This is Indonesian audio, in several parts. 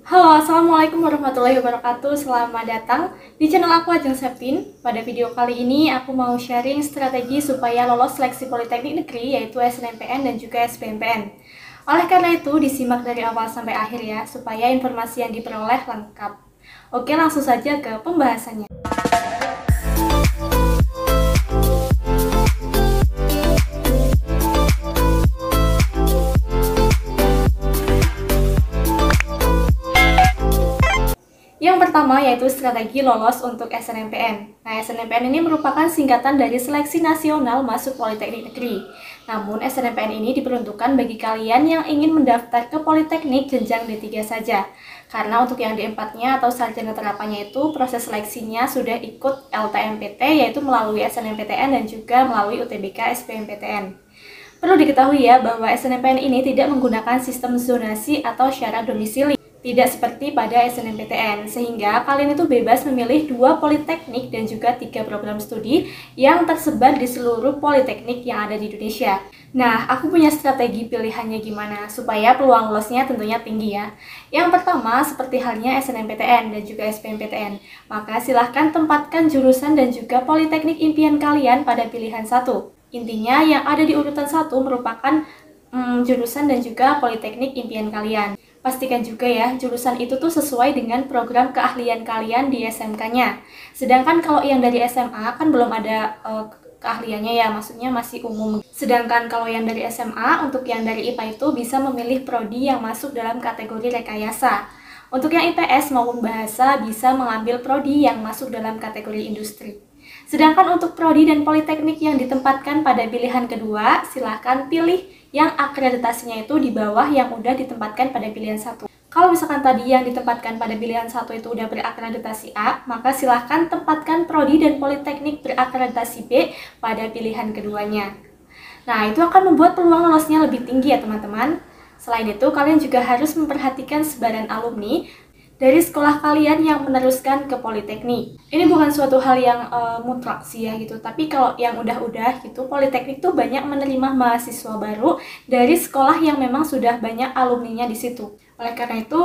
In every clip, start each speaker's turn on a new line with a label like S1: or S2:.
S1: Halo, Assalamualaikum warahmatullahi wabarakatuh. Selamat datang di channel aku Ajeng Septin. Pada video kali ini aku mau sharing strategi supaya lolos seleksi Politeknik Negeri yaitu SNMPN dan juga SBMPN. Oleh karena itu, disimak dari awal sampai akhir ya, supaya informasi yang diperoleh lengkap. Oke, langsung saja ke pembahasannya. Yang pertama yaitu strategi lolos untuk SNMPN. Nah, SNMPN ini merupakan singkatan dari Seleksi Nasional Masuk Politeknik Negeri. Namun, SNMPN ini diperuntukkan bagi kalian yang ingin mendaftar ke Politeknik jenjang D3 saja. Karena untuk yang D4-nya atau sarjana terapannya itu proses seleksinya sudah ikut LTMPT yaitu melalui SNMPTN dan juga melalui UTBK SBMPTN. Perlu diketahui ya bahwa SNMPN ini tidak menggunakan sistem zonasi atau syarat domisili. Tidak seperti pada SNMPTN, sehingga kalian itu bebas memilih 2 politeknik dan juga 3 program studi yang tersebar di seluruh politeknik yang ada di Indonesia. Nah, aku punya strategi pilihannya gimana supaya peluang lolosnya tentunya tinggi ya. Yang pertama, seperti halnya SNMPTN dan juga SBMPTN, maka silahkan tempatkan jurusan dan juga politeknik impian kalian pada pilihan 1. Intinya yang ada di urutan 1 merupakan jurusan dan juga politeknik impian kalian. Pastikan juga ya, jurusan itu tuh sesuai dengan program keahlian kalian di SMK-nya. Sedangkan kalau yang dari SMA kan belum ada keahliannya ya, maksudnya masih umum. Sedangkan kalau yang dari SMA, untuk yang dari IPA itu bisa memilih prodi yang masuk dalam kategori rekayasa. Untuk yang IPS maupun bahasa bisa mengambil prodi yang masuk dalam kategori industri. Sedangkan untuk prodi dan politeknik yang ditempatkan pada pilihan kedua, silahkan pilih yang akreditasinya itu di bawah yang udah ditempatkan pada pilihan 1. Kalau misalkan tadi yang ditempatkan pada pilihan 1 itu udah berakreditasi A, maka silahkan tempatkan prodi dan politeknik berakreditasi B pada pilihan keduanya. Nah, itu akan membuat peluang lolosnya lebih tinggi ya teman-teman. Selain itu, kalian juga harus memperhatikan sebaran alumni dari sekolah kalian yang meneruskan ke politeknik. Ini bukan suatu hal yang mutlak sih ya gitu, tapi kalau yang udah gitu, politeknik tuh banyak menerima mahasiswa baru dari sekolah yang memang sudah banyak alumninya di situ. Oleh karena itu,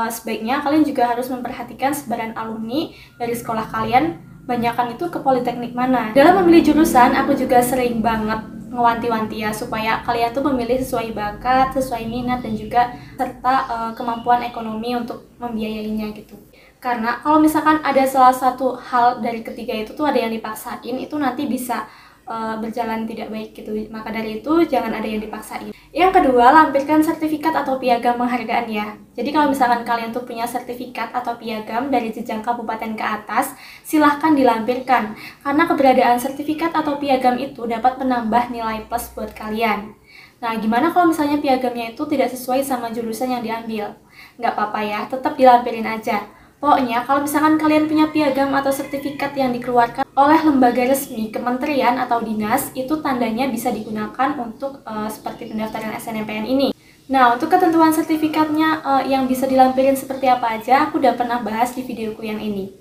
S1: sebaiknya kalian juga harus memperhatikan sebaran alumni dari sekolah kalian, banyakkan itu ke politeknik mana. Dalam memilih jurusan, aku juga sering banget ngewanti-wanti ya supaya kalian tuh memilih sesuai bakat, sesuai minat dan juga serta kemampuan ekonomi untuk membiayainya gitu. Karena kalau misalkan ada salah satu hal dari ketiga itu tuh ada yang dipaksain, itu nanti bisa berjalan tidak baik gitu. Maka dari itu jangan ada yang dipaksain. Yang kedua, lampirkan sertifikat atau piagam penghargaan ya. Jadi kalau misalkan kalian tuh punya sertifikat atau piagam dari jenjang kabupaten ke atas, silahkan dilampirkan. Karena keberadaan sertifikat atau piagam itu dapat menambah nilai plus buat kalian. Nah, gimana kalau misalnya piagamnya itu tidak sesuai sama jurusan yang diambil? Nggak apa-apa ya, tetap dilampirin aja. Pokoknya kalau misalkan kalian punya piagam atau sertifikat yang dikeluarkan oleh lembaga resmi, kementerian atau dinas, itu tandanya bisa digunakan untuk seperti pendaftaran SNMPN ini. Nah, untuk ketentuan sertifikatnya yang bisa dilampirin seperti apa aja, aku udah pernah bahas di videoku yang ini.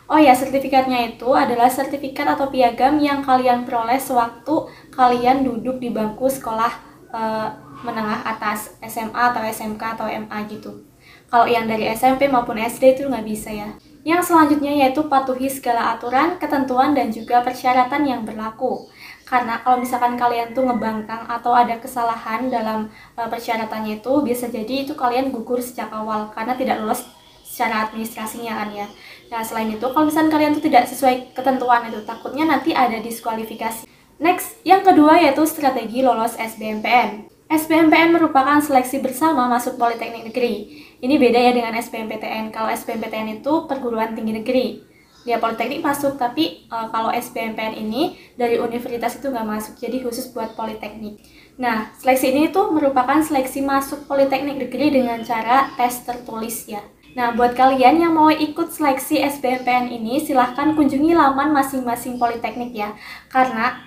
S1: Oh ya, sertifikatnya itu adalah sertifikat atau piagam yang kalian peroleh sewaktu kalian duduk di bangku sekolah menengah atas, SMA atau SMK atau MA gitu. Kalau yang dari SMP maupun SD itu nggak bisa ya. Yang selanjutnya yaitu patuhi segala aturan, ketentuan, dan juga persyaratan yang berlaku. Karena kalau misalkan kalian tuh ngebangkang atau ada kesalahan dalam persyaratannya itu, bisa jadi itu kalian gugur sejak awal karena tidak lolos secara administrasinya kan ya. Nah, selain itu kalau misalkan kalian tuh tidak sesuai ketentuan itu, takutnya nanti ada diskualifikasi. Next, yang kedua yaitu strategi lolos SBMPN. SBMPN merupakan seleksi bersama masuk Politeknik Negeri. Ini beda ya dengan SBMPTN. Kalau SBMPTN itu perguruan tinggi negeri. Dia Politeknik masuk, tapi kalau SBMPN ini dari universitas itu nggak masuk, jadi khusus buat Politeknik. Nah, seleksi ini tuh merupakan seleksi masuk Politeknik Negeri dengan cara tes tertulis ya. Nah, buat kalian yang mau ikut seleksi SBMPN ini, silahkan kunjungi laman masing-masing politeknik ya. Karena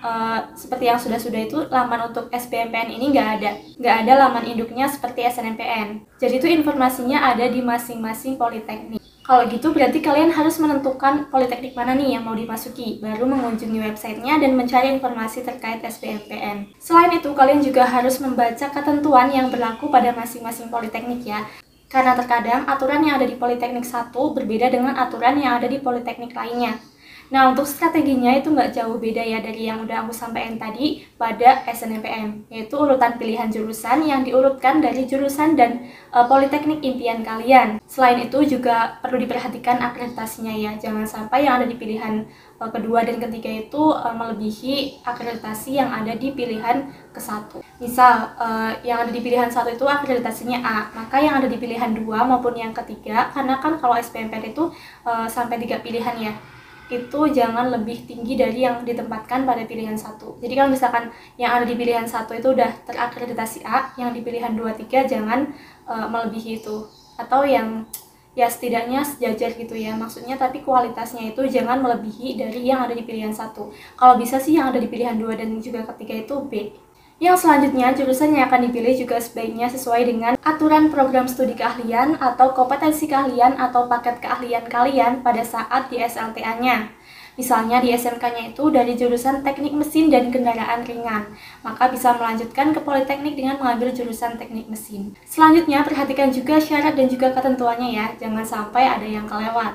S1: seperti yang sudah-sudah itu, laman untuk SBMPN ini nggak ada. Nggak ada laman induknya seperti SNMPN. Jadi itu informasinya ada di masing-masing politeknik. Kalau gitu berarti kalian harus menentukan politeknik mana nih yang mau dimasuki, baru mengunjungi websitenya dan mencari informasi terkait SBMPN. Selain itu, kalian juga harus membaca ketentuan yang berlaku pada masing-masing politeknik ya. Karena terkadang aturan yang ada di Politeknik 1 berbeda dengan aturan yang ada di politeknik lainnya. Nah, untuk strateginya itu nggak jauh beda ya dari yang udah aku sampaikan tadi pada SNMPN, yaitu urutan pilihan jurusan yang diurutkan dari jurusan dan politeknik impian kalian. Selain itu juga perlu diperhatikan akreditasinya ya, jangan sampai yang ada di pilihan kedua dan ketiga itu melebihi akreditasi yang ada di pilihan ke-1. Misal, yang ada di pilihan 1 itu akreditasinya A, maka yang ada di pilihan 2 maupun yang ketiga, karena kan kalau SBMPTN itu sampai 3 pilihan ya, itu jangan lebih tinggi dari yang ditempatkan pada pilihan 1. Jadi kalau misalkan yang ada di pilihan 1 itu udah terakreditasi A, yang di pilihan 2, 3 jangan melebihi itu. Atau yang ya setidaknya sejajar gitu ya, maksudnya tapi kualitasnya itu jangan melebihi dari yang ada di pilihan 1. Kalau bisa sih yang ada di pilihan 2 dan juga ketiga itu B. Yang selanjutnya, jurusan yang akan dipilih juga sebaiknya sesuai dengan aturan program studi keahlian atau kompetensi keahlian atau paket keahlian kalian pada saat di SLTA-nya. Misalnya di SMK-nya itu dari jurusan teknik mesin dan kendaraan ringan, maka bisa melanjutkan ke politeknik dengan mengambil jurusan teknik mesin. Selanjutnya, perhatikan juga syarat dan juga ketentuannya ya, jangan sampai ada yang kelewat.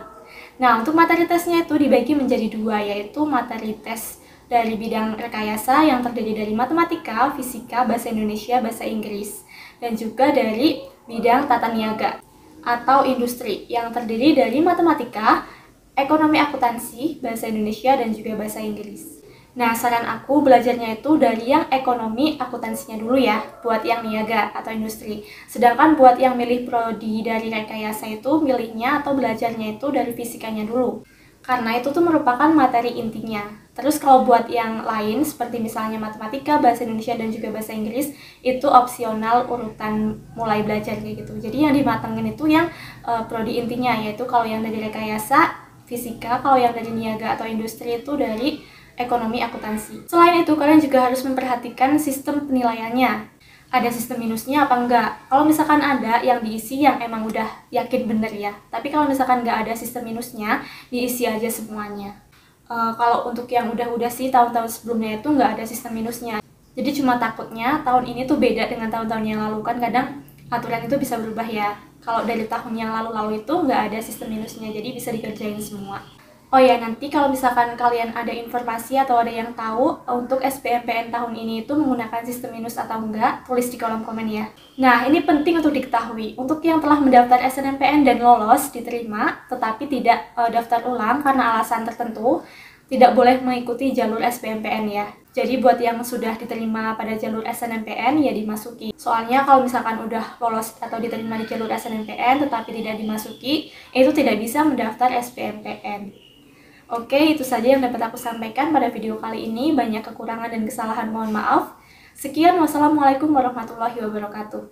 S1: Nah, untuk materi tesnya itu dibagi menjadi 2, yaitu materi tes dari bidang rekayasa yang terdiri dari matematika, fisika, bahasa Indonesia, bahasa Inggris, dan juga dari bidang tata niaga atau industri yang terdiri dari matematika, ekonomi akuntansi, bahasa Indonesia, dan juga bahasa Inggris. Nah, saran aku belajarnya itu dari yang ekonomi akuntansinya dulu ya, buat yang niaga atau industri. Sedangkan buat yang milih prodi dari rekayasa itu, milihnya atau belajarnya itu dari fisikanya dulu. Karena itu tuh merupakan materi intinya. Terus kalau buat yang lain, seperti misalnya matematika, bahasa Indonesia, dan juga bahasa Inggris, itu opsional urutan mulai belajar kayak gitu. Jadi yang dimatengin itu yang prodi intinya, yaitu kalau yang dari rekayasa, fisika, kalau yang dari niaga atau industri itu dari ekonomi akuntansi. Selain itu, kalian juga harus memperhatikan sistem penilaiannya. Ada sistem minusnya apa enggak? Kalau misalkan ada yang diisi yang emang udah yakin bener ya. Tapi kalau misalkan nggak ada sistem minusnya, diisi aja semuanya. Kalau untuk yang udah sih tahun-tahun sebelumnya itu nggak ada sistem minusnya. Jadi cuma takutnya tahun ini tuh beda dengan tahun-tahun yang lalu, kan kadang aturan itu bisa berubah ya. Kalau dari tahun yang lalu-lalu itu nggak ada sistem minusnya, jadi bisa dikerjain semua. Oh ya, nanti kalau misalkan kalian ada informasi atau ada yang tahu untuk SBMPN tahun ini itu menggunakan sistem minus atau enggak, tulis di kolom komen ya. Nah, ini penting untuk diketahui. Untuk yang telah mendaftar SNMPN dan lolos, diterima, tetapi tidak daftar ulang karena alasan tertentu, tidak boleh mengikuti jalur SBMPN ya. Jadi buat yang sudah diterima pada jalur SNMPN ya dimasuki. Soalnya kalau misalkan udah lolos atau diterima di jalur SNMPN tetapi tidak dimasuki, itu tidak bisa mendaftar SBMPN. Oke, itu saja yang dapat aku sampaikan pada video kali ini. Banyak kekurangan dan kesalahan, mohon maaf. Sekian, wassalamualaikum warahmatullahi wabarakatuh.